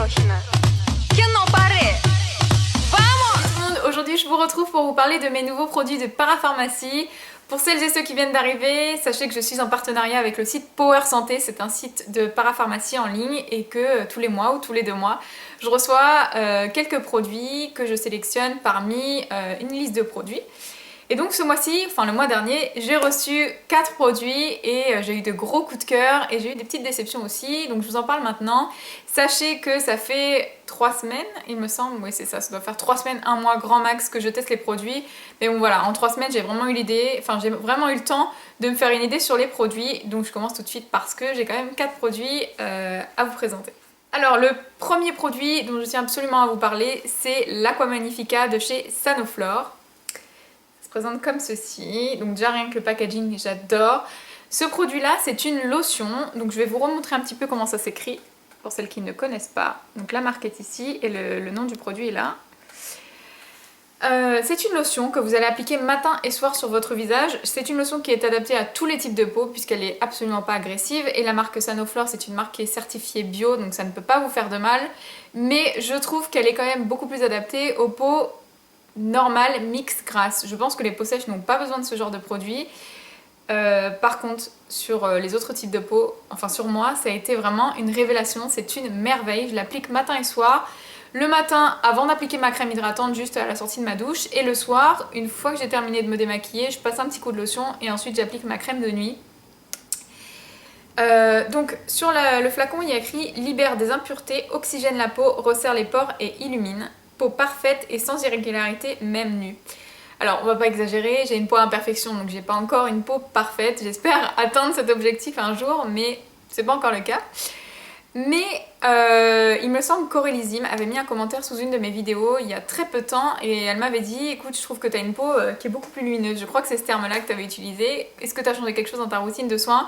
misógina. Que não pare! Vamos! Tout le monde, aujourd'hui je vous retrouve pour vous parler de mes nouveaux produits de parapharmacie. Pour celles et ceux qui viennent d'arriver, sachez que je suis en partenariat avec le site Power Santé, c'est un site de parapharmacie en ligne et que tous les mois ou tous les 2 mois, je reçois quelques produits que je sélectionne parmi une liste de produits. Et donc ce mois-ci, enfin le mois dernier, j'ai reçu 4 produits et j'ai eu de gros coups de cœur et j'ai eu des petites déceptions aussi, donc je vous en parle maintenant. Sachez que ça fait 3 semaines, il me semble, oui c'est ça, ça doit faire 3 semaines, 1 mois grand max que je teste les produits. Mais bon voilà, en 3 semaines j'ai vraiment eu l'idée, enfin j'ai vraiment eu le temps de me faire une idée sur les produits, donc je commence tout de suite parce que j'ai quand même 4 produits à vous présenter. Alors le premier produit dont je tiens absolument à vous parler, c'est l'Aqua Magnifica de chez Sanoflore. Présente comme ceci, donc déjà rien que le packaging j'adore. Ce produit là c'est une lotion, donc je vais vous remontrer un petit peu comment ça s'écrit pour celles qui ne connaissent pas. Donc la marque est ici et le nom du produit est là. C'est une lotion que vous allez appliquer matin et soir sur votre visage. C'est une lotion qui est adaptée à tous les types de peau puisqu'elle est absolument pas agressive et la marque Sanoflore c'est une marque qui est certifiée bio donc ça ne peut pas vous faire de mal, mais je trouve qu'elle est quand même beaucoup plus adaptée aux peaux normale, mix, grasse. Je pense que les peaux sèches n'ont pas besoin de ce genre de produit. Par contre, sur les autres types de peau, enfin sur moi, ça a été vraiment une révélation. C'est une merveille. Je l'applique matin et soir. Le matin, avant d'appliquer ma crème hydratante, juste à la sortie de ma douche. Et le soir, une fois que j'ai terminé de me démaquiller, je passe un petit coup de lotion et ensuite j'applique ma crème de nuit. Donc sur le flacon, il y a écrit « Libère des impuretés, oxygène la peau, resserre les pores et illumine ». Peau parfaite et sans irrégularité, même nue. Alors on va pas exagérer, j'ai une peau à imperfection donc j'ai pas encore une peau parfaite. J'espère atteindre cet objectif un jour mais c'est pas encore le cas. Mais il me semble qu'Aurélie Zim avait mis un commentaire sous une de mes vidéos il y a très peu de temps et elle m'avait dit écoute je trouve que tu as une peau qui est beaucoup plus lumineuse. Je crois que c'est ce terme là que tu avais utilisé. Est-ce que tu as changé quelque chose dans ta routine de soins?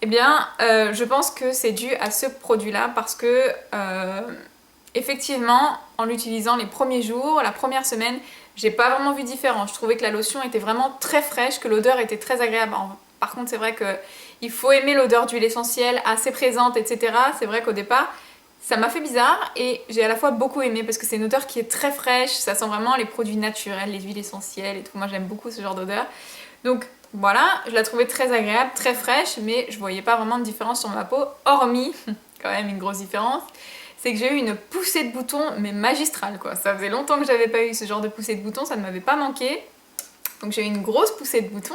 Eh bien je pense que c'est dû à ce produit là parce que effectivement, en l'utilisant les premiers jours, la première semaine, j'ai pas vraiment vu différence. Je trouvais que la lotion était vraiment très fraîche, que l'odeur était très agréable. Par contre, c'est vrai qu'il faut aimer l'odeur d'huile essentielle assez présente, etc. C'est vrai qu'au départ, ça m'a fait bizarre et j'ai à la fois beaucoup aimé parce que c'est une odeur qui est très fraîche, ça sent vraiment les produits naturels, les huiles essentielles et tout. Moi, j'aime beaucoup ce genre d'odeur. Donc voilà, je la trouvais très agréable, très fraîche, mais je voyais pas vraiment de différence sur ma peau, hormis, quand même une grosse différence, c'est que j'ai eu une poussée de boutons, mais magistrale quoi. Ça faisait longtemps que j'avais pas eu ce genre de poussée de boutons, ça ne m'avait pas manqué. Donc j'ai eu une grosse poussée de boutons.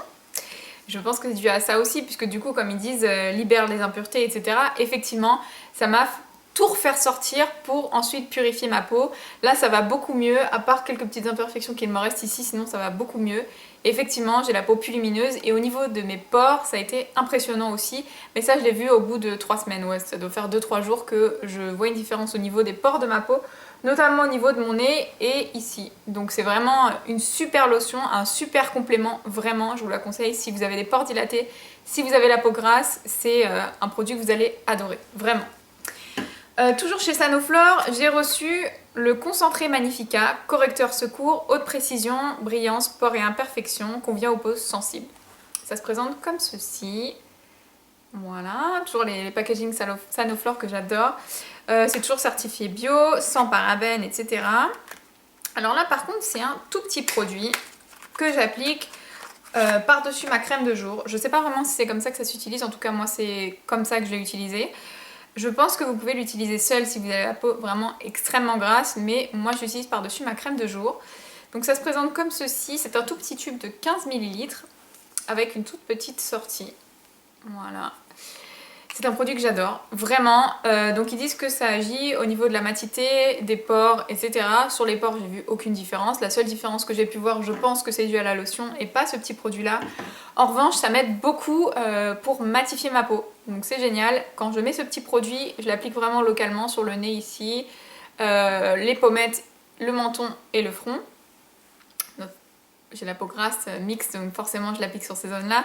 Je pense que c'est dû à ça aussi, puisque du coup, comme ils disent, libère les impuretés, etc. Effectivement, ça m'a tout refaire sortir pour ensuite purifier ma peau. Là, ça va beaucoup mieux, à part quelques petites imperfections qu'il me reste ici, sinon ça va beaucoup mieux. Effectivement, j'ai la peau plus lumineuse et au niveau de mes pores, ça a été impressionnant aussi. Mais ça, je l'ai vu au bout de 3 semaines. Ouais, ça doit faire 2-3 jours que je vois une différence au niveau des pores de ma peau, notamment au niveau de mon nez et ici. Donc c'est vraiment une super lotion, un super complément, vraiment, je vous la conseille si vous avez des pores dilatés, si vous avez la peau grasse, c'est un produit que vous allez adorer, vraiment. Toujours chez Sanoflore, j'ai reçu le concentré Magnifica, correcteur secours, haute précision, brillance, pores et imperfections, convient aux peaux sensibles. Ça se présente comme ceci. Voilà, toujours les packaging Sanoflore que j'adore. C'est toujours certifié bio, sans parabènes, etc. Alors là par contre c'est un tout petit produit que j'applique par-dessus ma crème de jour. Je sais pas vraiment si c'est comme ça que ça s'utilise, en tout cas moi c'est comme ça que je l'ai utilisé. Je pense que vous pouvez l'utiliser seul si vous avez la peau vraiment extrêmement grasse, mais moi j'utilise par-dessus ma crème de jour. Donc ça se présente comme ceci, c'est un tout petit tube de 15 ml avec une toute petite sortie. Voilà. C'est un produit que j'adore, vraiment. Donc ils disent que ça agit au niveau de la matité, des pores, etc. Sur les pores, j'ai vu aucune différence. La seule différence que j'ai pu voir, je pense que c'est dû à la lotion et pas ce petit produit-là. En revanche, ça m'aide beaucoup pour matifier ma peau. Donc c'est génial. Quand je mets ce petit produit, je l'applique vraiment localement sur le nez ici, les pommettes, le menton et le front. J'ai la peau grasse mixte, donc forcément je l'applique sur ces zones-là.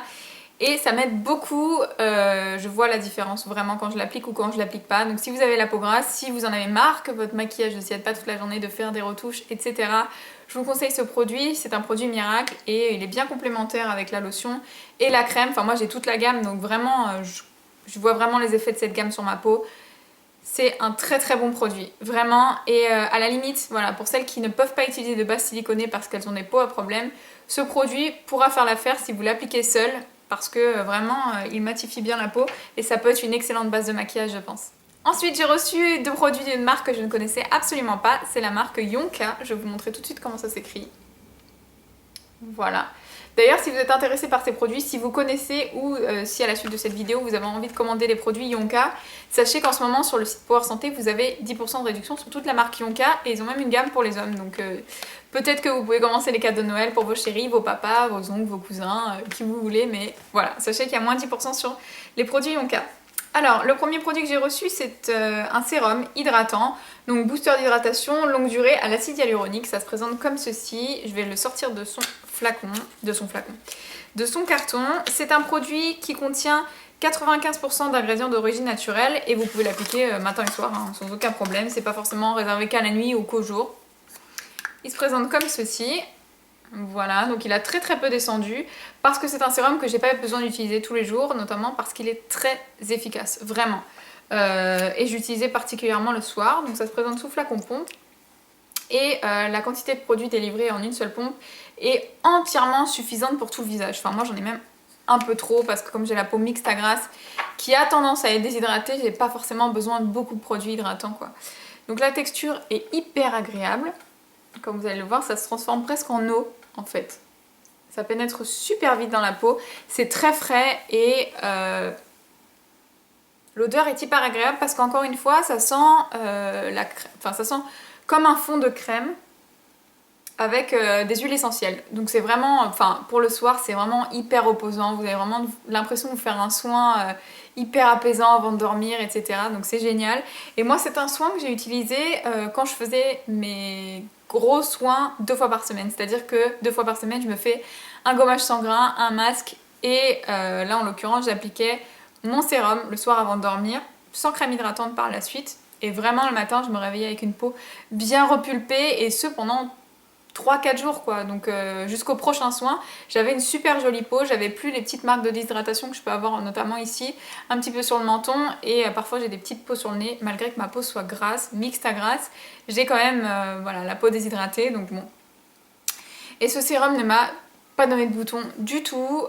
Et ça m'aide beaucoup, je vois la différence vraiment quand je l'applique ou quand je l'applique pas. Donc si vous avez la peau grasse, si vous en avez marre que votre maquillage ne s'y aide pas toute la journée, de faire des retouches, etc. Je vous conseille ce produit, c'est un produit miracle et il est bien complémentaire avec la lotion et la crème. Enfin moi j'ai toute la gamme donc vraiment, je vois vraiment les effets de cette gamme sur ma peau. c'est un très très bon produit, vraiment. Et à la limite, voilà, pour celles qui ne peuvent pas utiliser de base siliconée parce qu'elles ont des peaux à problème, ce produit pourra faire l'affaire si vous l'appliquez seul, parce que vraiment, il matifie bien la peau et ça peut être une excellente base de maquillage, je pense. Ensuite, j'ai reçu deux produits d'une marque que je ne connaissais absolument pas, c'est la marque Yonka. Je vais vous montrer tout de suite comment ça s'écrit. Voilà. D'ailleurs, si vous êtes intéressé par ces produits, si vous connaissez ou si à la suite de cette vidéo vous avez envie de commander les produits Yonka, sachez qu'en ce moment sur le site Power Santé vous avez 10% de réduction sur toute la marque Yonka et ils ont même une gamme pour les hommes. Donc peut-être que vous pouvez commencer les cadeaux de Noël pour vos chéris, vos papas, vos oncles, vos cousins, qui vous voulez. Mais voilà, sachez qu'il y a moins 10% sur les produits Yonka. Alors, le premier produit que j'ai reçu, c'est un sérum hydratant, donc booster d'hydratation longue durée à l'acide hyaluronique. Ça se présente comme ceci. Je vais le sortir de son carton. C'est un produit qui contient 95% d'ingrédients d'origine naturelle et vous pouvez l'appliquer matin et soir hein, sans aucun problème. C'est pas forcément réservé qu'à la nuit ou qu'au jour. Il se présente comme ceci. Voilà, donc il a très très peu descendu parce que c'est un sérum que j'ai pas besoin d'utiliser tous les jours, notamment parce qu'il est très efficace, vraiment. Et j'utilisais particulièrement le soir, donc ça se présente sous flacon pompe. Et la quantité de produit délivrée en une seule pompe est entièrement suffisante pour tout le visage. Enfin moi j'en ai même un peu trop parce que comme j'ai la peau mixte à grasse qui a tendance à être déshydratée, j'ai pas forcément besoin de beaucoup de produits hydratants quoi. Donc la texture est hyper agréable. Comme vous allez le voir, ça se transforme presque en eau en fait. Ça pénètre super vite dans la peau, c'est très frais et l'odeur est hyper agréable parce qu'encore une fois, ça sent ça sent comme un fond de crème avec des huiles essentielles. Donc c'est vraiment, enfin pour le soir, c'est vraiment hyper reposant. Vous avez vraiment l'impression de vous faire un soin hyper apaisant avant de dormir, etc. Donc c'est génial. Et moi, c'est un soin que j'ai utilisé quand je faisais mes gros soins 2 fois par semaine. C'est-à-dire que 2 fois par semaine, je me fais un gommage sanguin, un masque et là en l'occurrence, j'appliquais mon sérum le soir avant de dormir, sans crème hydratante par la suite. Et vraiment le matin, je me réveillais avec une peau bien repulpée et ce pendant 3-4 jours quoi, donc jusqu'au prochain soin, j'avais une super jolie peau, j'avais plus les petites marques de déshydratation que je peux avoir notamment ici, un petit peu sur le menton et parfois j'ai des petites peaux sur le nez, malgré que ma peau soit grasse, mixte à grasse, j'ai quand même voilà, la peau déshydratée, donc bon. Et ce sérum ne m'a pas donné de boutons du tout,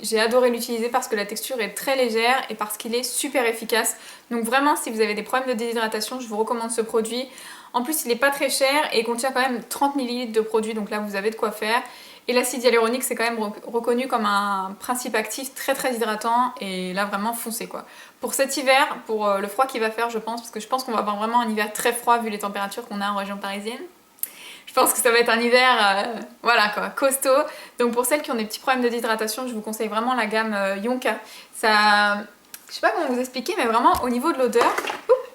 j'ai adoré l'utiliser parce que la texture est très légère et parce qu'il est super efficace, donc vraiment si vous avez des problèmes de déshydratation, je vous recommande ce produit. En plus, il n'est pas très cher et il contient quand même 30 ml de produit, donc là vous avez de quoi faire. Et l'acide hyaluronique, c'est quand même reconnu comme un principe actif très très hydratant et là vraiment foncez quoi. Pour cet hiver, pour le froid qu'il va faire je pense, parce que je pense qu'on va avoir vraiment un hiver très froid vu les températures qu'on a en région parisienne. Je pense que ça va être un hiver, voilà quoi, costaud. Donc pour celles qui ont des petits problèmes de déshydratation, je vous conseille vraiment la gamme Yonka. Ça, je sais pas comment vous expliquer, mais vraiment au niveau de l'odeur,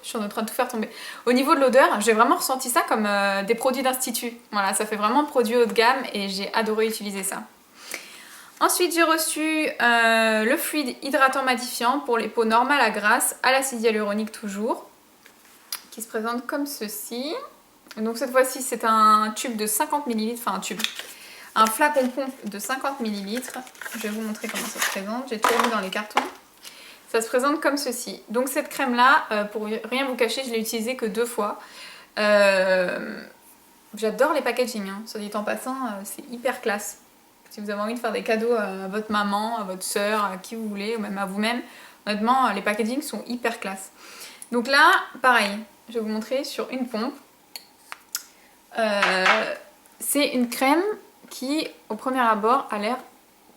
je suis en train de tout faire tomber. Au niveau de l'odeur, j'ai vraiment ressenti ça comme des produits d'institut. Voilà, ça fait vraiment produit haut de gamme et j'ai adoré utiliser ça. Ensuite, j'ai reçu le fluide hydratant matifiant pour les peaux normales à grasse, à l'acide hyaluronique toujours, qui se présente comme ceci. Donc cette fois-ci, c'est un tube de 50 ml, enfin un tube, un flacon pompe de 50 ml. Je vais vous montrer comment ça se présente. J'ai tout remis dans les cartons. Ça se présente comme ceci. Donc cette crème là, pour rien vous cacher, je l'ai utilisée que 2 fois. J'adore les packaging, hein. Soit dit en passant, c'est hyper classe. Si vous avez envie de faire des cadeaux à votre maman, à votre soeur, à qui vous voulez, ou même à vous-même, honnêtement, les packaging sont hyper classe. Donc là, pareil, je vais vous montrer sur une pompe. C'est une crème qui, au premier abord, a l'air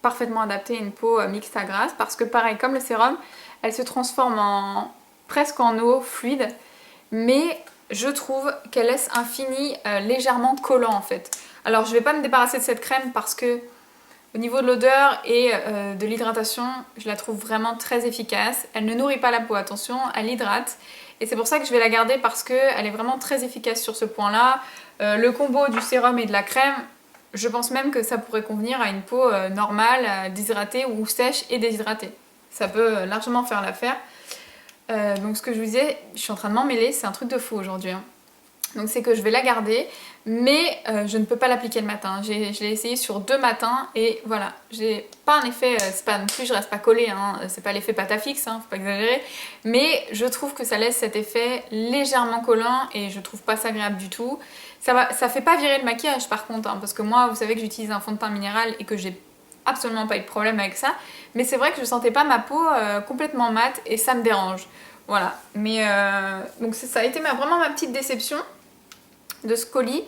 parfaitement adaptée à une peau mixte à grasse parce que pareil comme le sérum, elle se transforme presque en eau fluide, mais je trouve qu'elle laisse un fini légèrement collant en fait. Alors je vais pas me débarrasser de cette crème parce que au niveau de l'odeur et de l'hydratation, je la trouve vraiment très efficace. Elle ne nourrit pas la peau, attention, elle hydrate. Et c'est pour ça que je vais la garder parce qu'elle est vraiment très efficace sur ce point-là. Le combo du sérum et de la crème, je pense même que ça pourrait convenir à une peau normale, déshydratée ou sèche et déshydratée. Ça peut largement faire l'affaire. Donc ce que je vous disais, je suis en train de m'emmêler, c'est un truc de fou aujourd'hui. Hein. Donc c'est que je vais la garder, mais je ne peux pas l'appliquer le matin. Je l'ai essayé sur 2 matins et voilà, j'ai pas un effet, c'est pas non plus je reste pas collée, hein, c'est pas l'effet pâte à fixe, hein, faut pas exagérer, mais je trouve que ça laisse cet effet légèrement collant et je trouve pas ça agréable du tout. Ça fait pas virer le maquillage par contre, hein, parce que moi vous savez que j'utilise un fond de teint minéral et que j'ai absolument pas eu de problème avec ça, mais c'est vrai que je sentais pas ma peau complètement mate et ça me dérange. Voilà, mais donc ça a été vraiment ma petite déception de ce colis,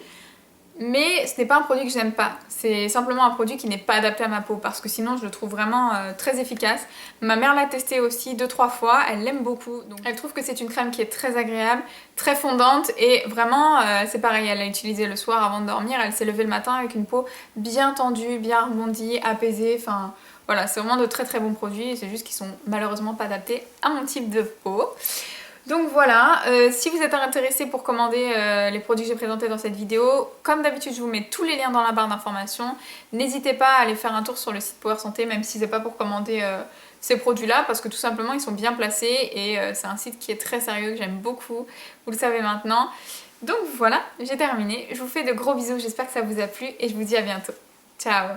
mais ce n'est pas un produit que j'aime pas, c'est simplement un produit qui n'est pas adapté à ma peau parce que sinon je le trouve vraiment très efficace. Ma mère l'a testé aussi 2-3 fois, elle l'aime beaucoup, donc elle trouve que c'est une crème qui est très agréable, très fondante et vraiment c'est pareil, elle l'a utilisée le soir avant de dormir, elle s'est levée le matin avec une peau bien tendue, bien rebondie, apaisée, enfin voilà, c'est vraiment de très très bons produits, c'est juste qu'ils sont malheureusement pas adaptés à mon type de peau. Donc voilà, si vous êtes intéressé pour commander les produits que j'ai présentés dans cette vidéo, comme d'habitude je vous mets tous les liens dans la barre d'informations. N'hésitez pas à aller faire un tour sur le site Power Santé, même si c'est pas pour commander ces produits-là, parce que tout simplement ils sont bien placés et c'est un site qui est très sérieux, que j'aime beaucoup, vous le savez maintenant. Donc voilà, j'ai terminé, je vous fais de gros bisous, j'espère que ça vous a plu et je vous dis à bientôt. Ciao!